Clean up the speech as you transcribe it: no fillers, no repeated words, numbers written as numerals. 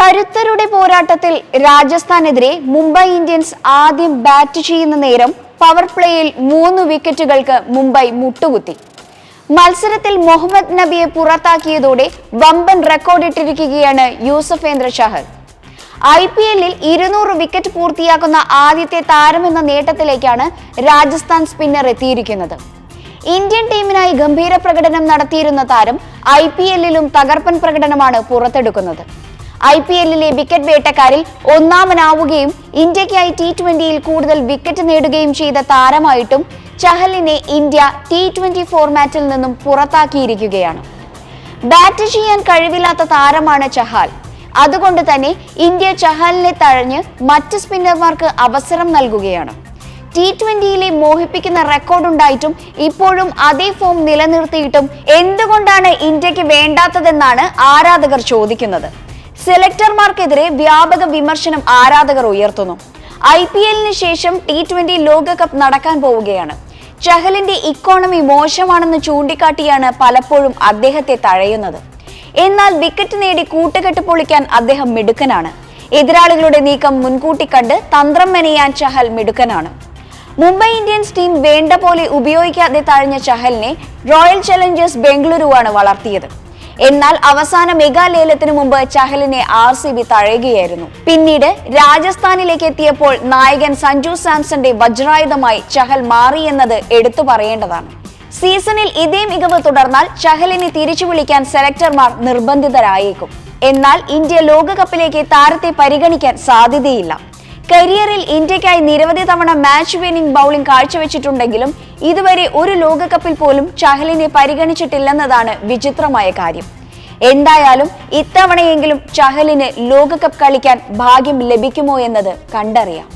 കരുത്തരുടെ പോരാട്ടത്തിൽ രാജസ്ഥാനെതിരെ മുംബൈ ഇന്ത്യൻസ് ആദ്യം ബാറ്റ് ചെയ്യുന്ന നേരം പവർ പ്ലേയിൽ 3 വിക്കറ്റുകൾക്ക് മുംബൈ മുട്ടുകുത്തി. മത്സരത്തിൽ മുഹമ്മദ് നബിയെ പുറത്താക്കിയതോടെ വമ്പൻ റെക്കോർഡിട്ടിരിക്കുകയാണ് യൂസഫേന്ദ്ര ചഹൽ. IPL-ൽ 200 വിക്കറ്റ് പൂർത്തിയാക്കുന്ന ആദ്യത്തെ താരമെന്ന നേട്ടത്തിലേക്കാണ് രാജസ്ഥാൻ സ്പിന്നർ എത്തിയിരിക്കുന്നത്. ഇന്ത്യൻ ടീമിനായി ഗംഭീര പ്രകടനം നടത്തിയിരുന്ന താരം IPL-ലും തകർപ്പൻ പ്രകടനമാണ് പുറത്തെടുക്കുന്നത്. IPL-ലെ വിക്കറ്റ് വേട്ടക്കാരിൽ ഒന്നാമനാവുകയും ഇന്ത്യക്കായി T20-ൽ കൂടുതൽ വിക്കറ്റ് നേടുകയും ചെയ്ത താരമായിട്ടും ചഹലിനെ ഇന്ത്യ T20 ഫോർമാറ്റിൽ നിന്നും പുറത്താക്കിയിരിക്കുകയാണ്. ബാറ്റ് ചെയ്യാൻ കഴിവില്ലാത്ത താരമാണ് ചഹൽ. അതുകൊണ്ട് തന്നെ ഇന്ത്യ ചഹലിനെ തഴഞ്ഞ് മറ്റ് സ്പിന്നർമാർക്ക് അവസരം നൽകുകയാണ്. T20-ലെ മോഹിപ്പിക്കുന്ന റെക്കോർഡുണ്ടായിട്ടും ഇപ്പോഴും അതേ ഫോം നിലനിർത്തിയിട്ടും എന്തുകൊണ്ടാണ് ഇന്ത്യക്ക് വേണ്ടാത്തതെന്നാണ് ആരാധകർ ചോദിക്കുന്നത്. സെലക്ടർമാർക്കെതിരെ വ്യാപക വിമർശനം ആരാധകർ ഉയർത്തുന്നു. IPL-ന് ശേഷം T20 ലോകകപ്പ് നടക്കാൻ പോവുകയാണ്. ചഹലിന്റെ ഇക്കോണമി മോശമാണെന്ന് ചൂണ്ടിക്കാട്ടിയാണ് പലപ്പോഴും അദ്ദേഹത്തെ തഴയുന്നത്. എന്നാൽ വിക്കറ്റ് നേടി കൂട്ടുകെട്ട് പൊളിക്കാൻ അദ്ദേഹം മിടുക്കനാണ്. എതിരാളികളുടെ നീക്കം മുൻകൂട്ടി കണ്ട് തന്ത്രം മെനയാൻ ചഹൽ മിടുക്കനാണ്. മുംബൈ ഇന്ത്യൻസ് ടീം വേണ്ട പോലെ ഉപയോഗിക്കാതെ തഴഞ്ഞ ചഹലിനെ റോയൽ ചലഞ്ചേഴ്സ് ബംഗളൂരുവാണ് വളർത്തിയത്. എന്നാൽ അവസാന മെഗാ ലേലത്തിന് മുമ്പ് ചഹലിനെ RCB തഴയുകയായിരുന്നു. പിന്നീട് രാജസ്ഥാനിലേക്ക് എത്തിയപ്പോൾ നായകൻ സഞ്ജു സാംസന്റെ വജ്രായുധമായി ചഹൽ മാറിയെന്നത് എടുത്തു പറയേണ്ടതാണ്. സീസണിൽ ഇതേ മികവ് തുടർന്നാൽ ചഹലിനെ തിരിച്ചു വിളിക്കാൻ സെലക്ടർമാർ നിർബന്ധിതരായേക്കും. എന്നാൽ ഇന്ത്യ ലോകകപ്പിലേക്ക് താരത്തെ പരിഗണിക്കാൻ സാധ്യതയില്ല. കരിയറിൽ ഇന്ത്യക്കായി നിരവധി തവണ മാച്ച് വിന്നിംഗ് ബൗളിംഗ് കാഴ്ചവെച്ചിട്ടുണ്ടെങ്കിലും ഇതുവരെ ഒരു ലോകകപ്പിൽ പോലും ചഹലിനെ പരിഗണിച്ചിട്ടില്ലെന്നതാണ് വിചിത്രമായ കാര്യം. എന്തായാലും ഇത്തവണയെങ്കിലും ചഹലിന് ലോകകപ്പ് കളിക്കാൻ ഭാഗ്യം ലഭിക്കുമോ എന്നത് കണ്ടറിയാം.